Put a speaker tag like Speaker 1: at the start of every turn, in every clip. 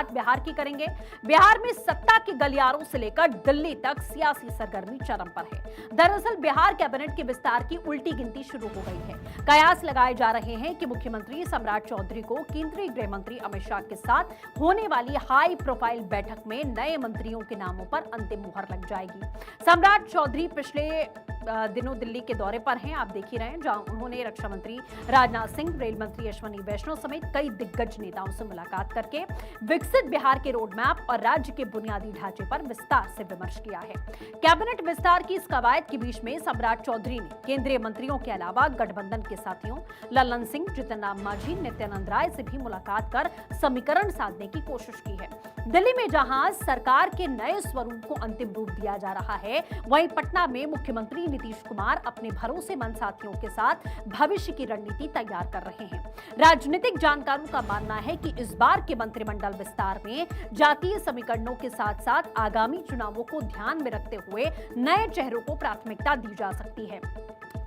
Speaker 1: बिहार की करेंगे। बिहार में सत्ता के गलियारों से लेकर दिल्ली तक सियासी सरगर्मी चरम पर है। दरअसल बिहार कैबिनेट के विस्तार की उल्टी गिनती शुरू हो गई है। कयास लगाए जा रहे हैं कि मुख्यमंत्री सम्राट चौधरी को केंद्रीय गृह मंत्री अमित शाह के साथ होने वाली हाई प्रोफाइल बैठक में नए मंत्रियों के नामों पर अंतिम मुहर लग जाएगी। सम्राट चौधरी पिछले दिनों दिल्ली के दौरे पर हैं, आप देख ही रहे हैं, जहां उन्होंने रक्षा मंत्री राजनाथ सिंह, रेल मंत्री अश्विनी वैष्णव समेत कई दिग्गज नेताओं से मुलाकात करके विकसित बिहार के रोड मैप और राज्य के बुनियादी ढांचे पर विस्तार से विमर्श किया है। कैबिनेट विस्तार की इस कवायद के बीच में सम्राट चौधरी ने केंद्रीय मंत्रियों के अलावा गठबंधन के साथियों ललन सिंह, जितन राम मांझी, नित्यानंद राय से भी मुलाकात कर समीकरण साधने की कोशिश की है। दिल्ली में जहां सरकार के नए स्वरूप को अंतिम रूप दिया जा रहा है, वहीं पटना में मुख्यमंत्री नीतीश कुमार अपने भरोसेमंद साथियों के साथ भविष्य की रणनीति तैयार कर रहे हैं। राजनीतिक जानकारों का मानना है कि इस बार के मंत्रिमंडल विस्तार में जातीय समीकरणों के साथ साथ आगामी चुनावों को ध्यान में रखते हुए नए चेहरों को प्राथमिकता दी जा सकती है।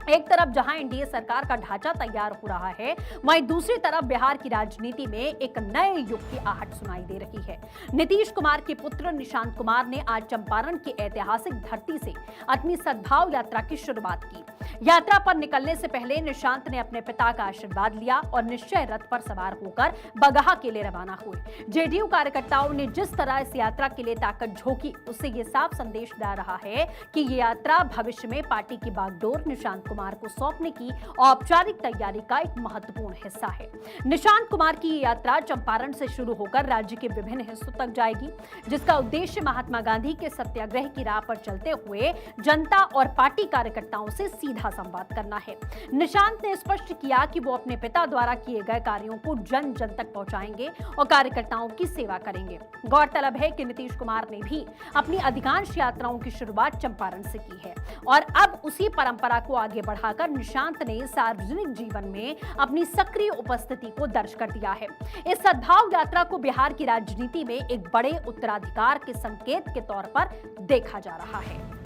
Speaker 1: एक तरफ जहां एनडीए सरकार का ढांचा तैयार हो रहा है, वहीं दूसरी तरफ बिहार की राजनीति में एक नए युग की आहट सुनाई दे रही है। नीतीश कुमार के पुत्र निशांत कुमार ने आज चंपारण की ऐतिहासिक धरती से अपनी सद्भाव यात्रा की शुरुआत की। यात्रा पर निकलने से पहले निशांत ने अपने पिता का आशीर्वाद लिया और निश्चय रथ पर सवार होकर बगहा के लिए रवाना हुए। जेडीयू कार्यकर्ताओं ने जिस तरह इस यात्रा के लिए ताकत झोंकी, उससे ये साफ संदेश दे रहा है कि ये यात्रा भविष्य में पार्टी की बागडोर निशांत कुमार को सौंपने की औपचारिक तैयारी का एक महत्वपूर्ण हिस्सा है। निशांत कुमार की ये यात्रा चंपारण से शुरू होकर राज्य के विभिन्न हिस्सों तक जाएगी, जिसका उद्देश्य महात्मा गांधी के सत्याग्रह की राह पर चलते हुए जनता और पार्टी कार्यकर्ताओं से सीधा संवाद करना है। निशांत ने स्पष्ट किया कि वो अपने पिता द्वारा किए गए कार्यों को जन जन तक पहुंचाएंगे और कार्यकर्ताओं की सेवा करेंगे। गौरतलब है कि नीतीश कुमार ने भी अपनी अधिकांश यात्राओं की शुरुआत चंपारण से की है और अब उसी परंपरा को आगे बढ़ाकर निशांत ने सार्वजनिक जीवन में अपनी सक्रिय उपस्थिति को दर्ज कर दिया है। इस सद्भाव यात्रा को बिहार की राजनीति में एक बड़े उत्तराधिकार के संकेत के तौर पर देखा जा रहा है।